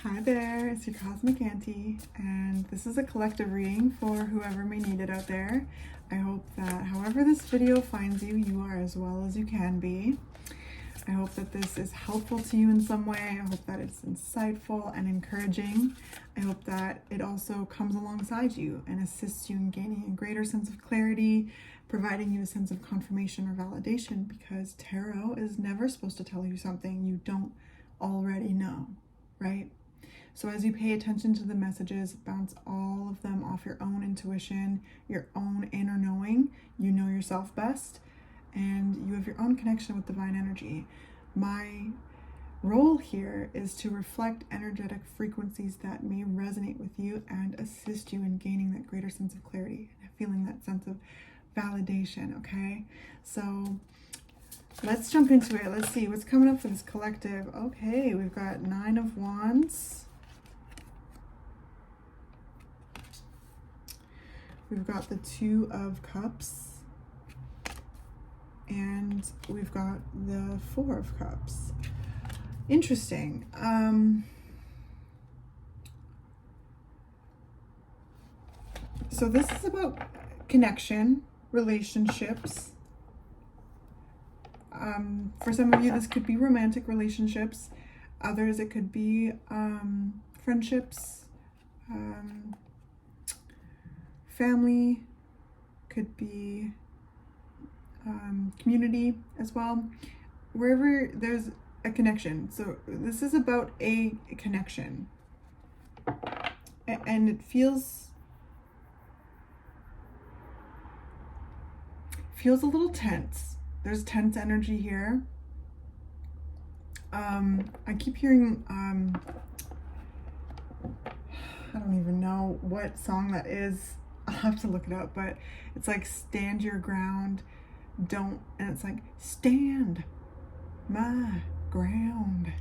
Hi there, it's your Cosmic Auntie, and this is a collective reading for whoever may need it out there. I hope that however this video finds you, you are as well as you can be. I hope that this is helpful to you in some way. I hope that it's insightful and encouraging. I hope that it also comes alongside you and assists you in gaining a greater sense of clarity, providing you a sense of confirmation or validation, because tarot is never supposed to tell you something you don't already know, right? So as you pay attention to the messages, bounce all of them off your own intuition, your own inner knowing. You know yourself best, and you have your own connection with divine energy. My role here is to reflect energetic frequencies that may resonate with you and assist you in gaining that greater sense of clarity and feeling that sense of validation, okay? So let's jump into it. Let's see what's coming up for this collective. Okay, we've got 9 of Wands. We've got the 2 of Cups. And we've got the 4 of Cups. Interesting. So this is about connection, relationships. For some of you, this could be romantic relationships. Others, it could be friendships, family, could be community as well. Wherever there's a connection. So this is about a connection. And it feels a little tense. There's tense energy here. I keep hearing, I don't even know what song that is. I'll have to look it up, but it's like stand your ground, and it's like stand my ground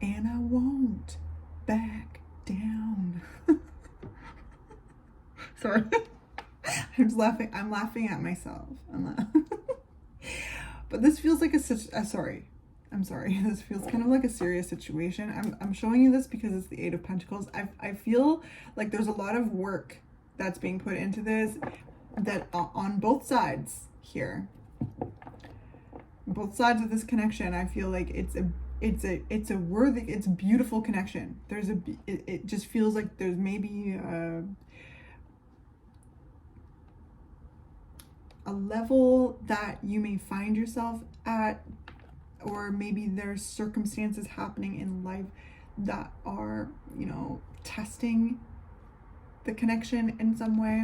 and I won't back down. Sorry. I'm laughing at myself. But this feels like I'm sorry. This feels kind of like a serious situation. I'm showing you this because it's the 8 of Pentacles. I feel like there's a lot of work that's being put into this, that on both sides here. Both sides of this connection, I feel like it's a worthy, it's a beautiful connection. It just feels like there's maybe a level that you may find yourself at, or maybe there's circumstances happening in life that are, testing the connection in some way.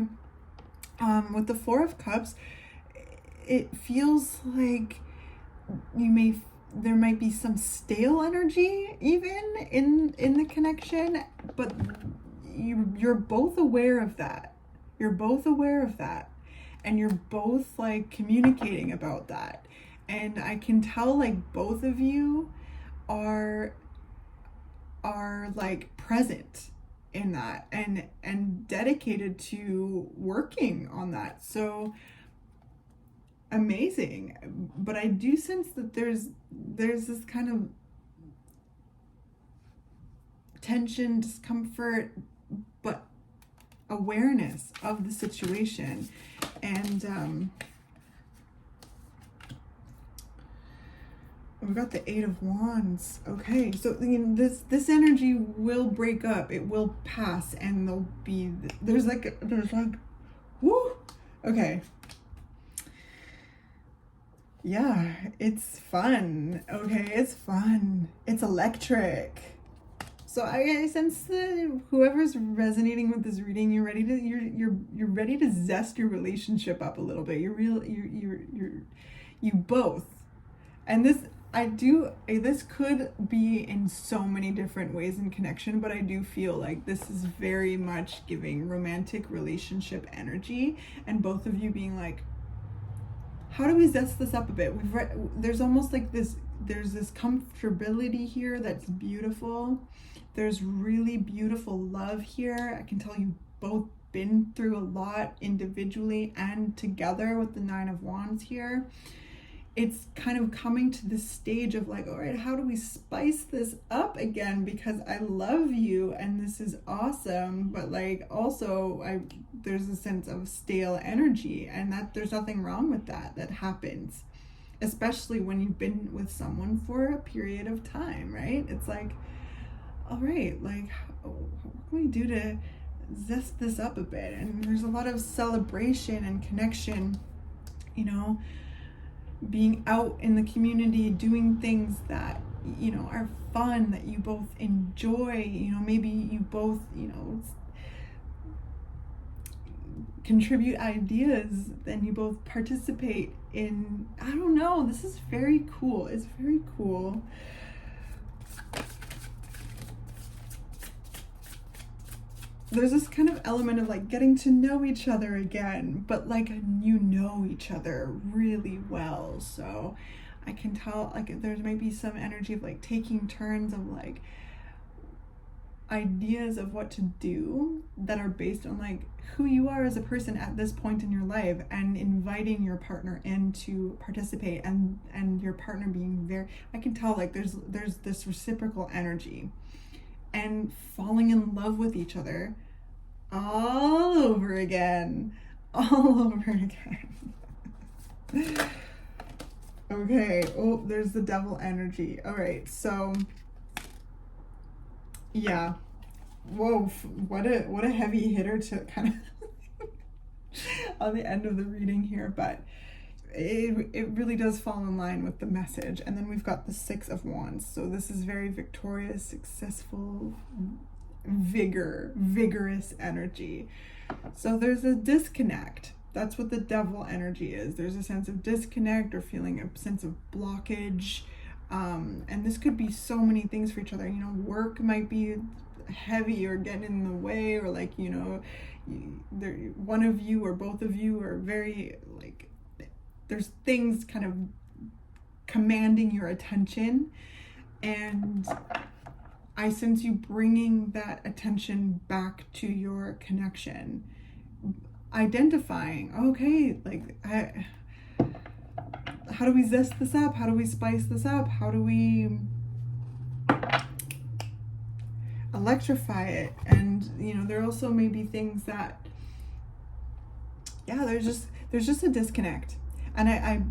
With the 4 of Cups, it feels like there might be some stale energy even in the connection, but you're both aware of that. And you're both like communicating about that. And I can tell like both of you are like present in that and dedicated to working on that. So amazing. But I do sense that there's this kind of tension, discomfort, but awareness of the situation. And we've got the 8 of Wands. Okay, so this energy will break up. It will pass, and there's like woo. Okay. Yeah, it's fun. Okay, it's fun. It's electric. So I sense that whoever's resonating with this reading, you're ready to zest your relationship up a little bit. You both. And this could be in so many different ways in connection, but I do feel like this is very much giving romantic relationship energy, and both of you being like, how do we zest this up a bit? There's almost like there's this comfortability here that's beautiful. There's really beautiful love here. I can tell you both been through a lot individually and together with the 9 of Wands here. it's kind of coming to this stage of like, all right, how do we spice this up again? Because I love you and this is awesome, but like also there's a sense of stale energy, and that there's nothing wrong with that. That happens, especially when you've been with someone for a period of time, right? It's like, all right, like what can we do to zest this up a bit? And there's a lot of celebration and connection, you know, being out in the community, doing things that, you know, are fun, that you both enjoy, you know, maybe you both, you know, contribute ideas, then you both participate in, I don't know, this is very cool. It's very cool. There's this kind of element of like getting to know each other again, but like you know each other really well. So I can tell like there's maybe some energy of like taking turns of like ideas of what to do that are based on like who you are as a person at this point in your life, and inviting your partner in to participate, and your partner being very, I can tell like there's this reciprocal energy, and falling in love with each other all over again. Okay, oh, there's the devil energy. All right, so yeah, whoa, what a heavy hitter to kind of on the end of the reading here, but it really does fall in line with the message. And then we've got the Six of Wands, so this is very victorious, successful, vigorous energy. So there's a disconnect. That's what the devil energy is. There's a sense of disconnect or feeling a sense of blockage. And this could be so many things for each other. You know, work might be heavy or getting in the way, or like, you know, one of you or both of you are very like, there's things kind of commanding your attention, and I sense you bringing that attention back to your connection, identifying, okay, like how do we zest this up? How do we spice this up? How do we electrify it? And you know, there also may be things that, yeah, there's just a disconnect. And I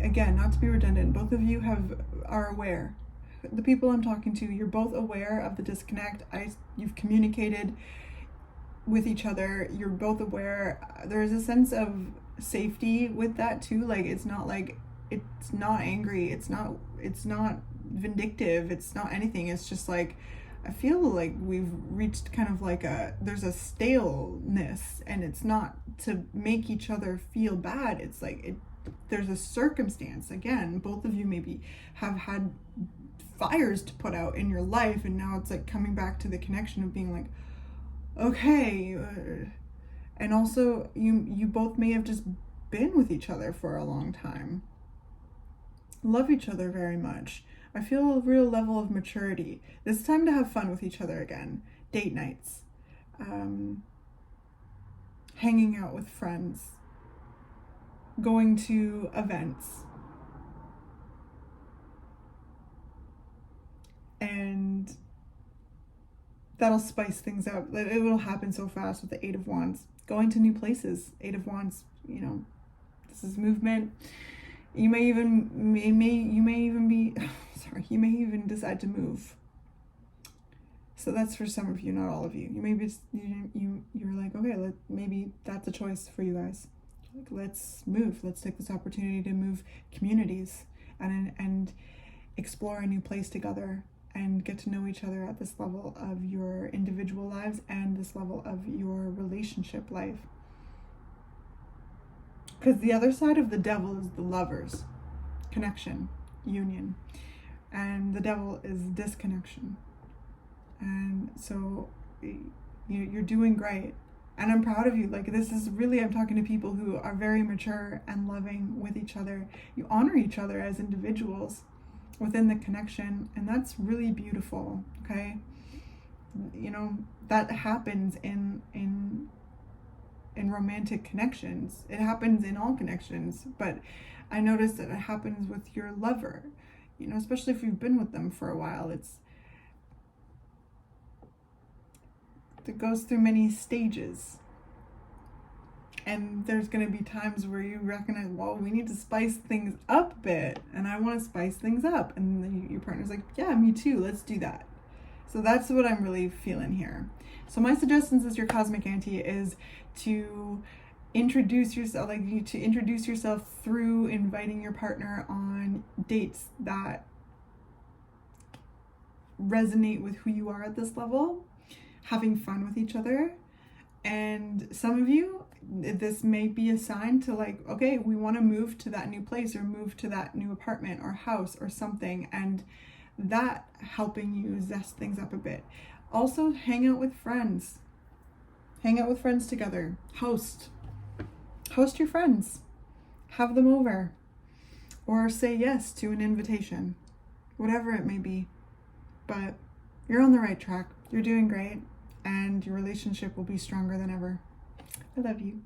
again, not to be redundant, both of you are aware. The people I'm talking to, you're both aware of the disconnect. You've communicated with each other. You're both aware. There's a sense of safety with that too. Like it's not angry. It's not vindictive. It's not anything. It's just like, I feel like we've reached kind of like there's a staleness, and it's not to make each other feel bad. It's like there's a circumstance. Again, both of you maybe have had fires to put out in your life, and now it's like coming back to the connection of being like, okay, and also you both may have just been with each other for a long time, love each other very much. I feel a real level of maturity. It's time to have fun with each other again. Date nights, hanging out with friends, going to events. And that'll spice things up. It will happen so fast with the Eight of Wands. Going to new places. Eight of Wands, you know, this is movement. You may even decide to move. So that's for some of you, not all of you. You may be you're like, okay, maybe that's a choice for you guys. Like, let's move. Let's take this opportunity to move communities and explore a new place together, and get to know each other at this level of your individual lives and this level of your relationship life. Because the other side of the devil is the Lovers, connection, union, and the devil is disconnection. And so you're doing great, and I'm proud of you. Like, this is really, I'm talking to people who are very mature and loving with each other. You honor each other as individuals within the connection, and that's really beautiful. Okay, you know, that happens in in romantic connections. It happens in all connections, but I noticed that it happens with your lover, you know, especially if you've been with them for a while. It goes through many stages. And there's going to be times where you recognize, well, we need to spice things up a bit, and I want to spice things up. And then your partner's like, yeah, me too, let's do that. So that's what I'm really feeling here. So my suggestions as your cosmic auntie is to introduce yourself, through inviting your partner on dates that resonate with who you are at this level, having fun with each other. And some of you, this may be a sign to like, okay, we want to move to that new place or move to that new apartment or house or something, and that helping you zest things up a bit. Also, hang out with friends. Hang out with friends together. Host your friends. Have them over. Or say yes to an invitation. Whatever it may be. But you're on the right track. You're doing great. And your relationship will be stronger than ever. I love you.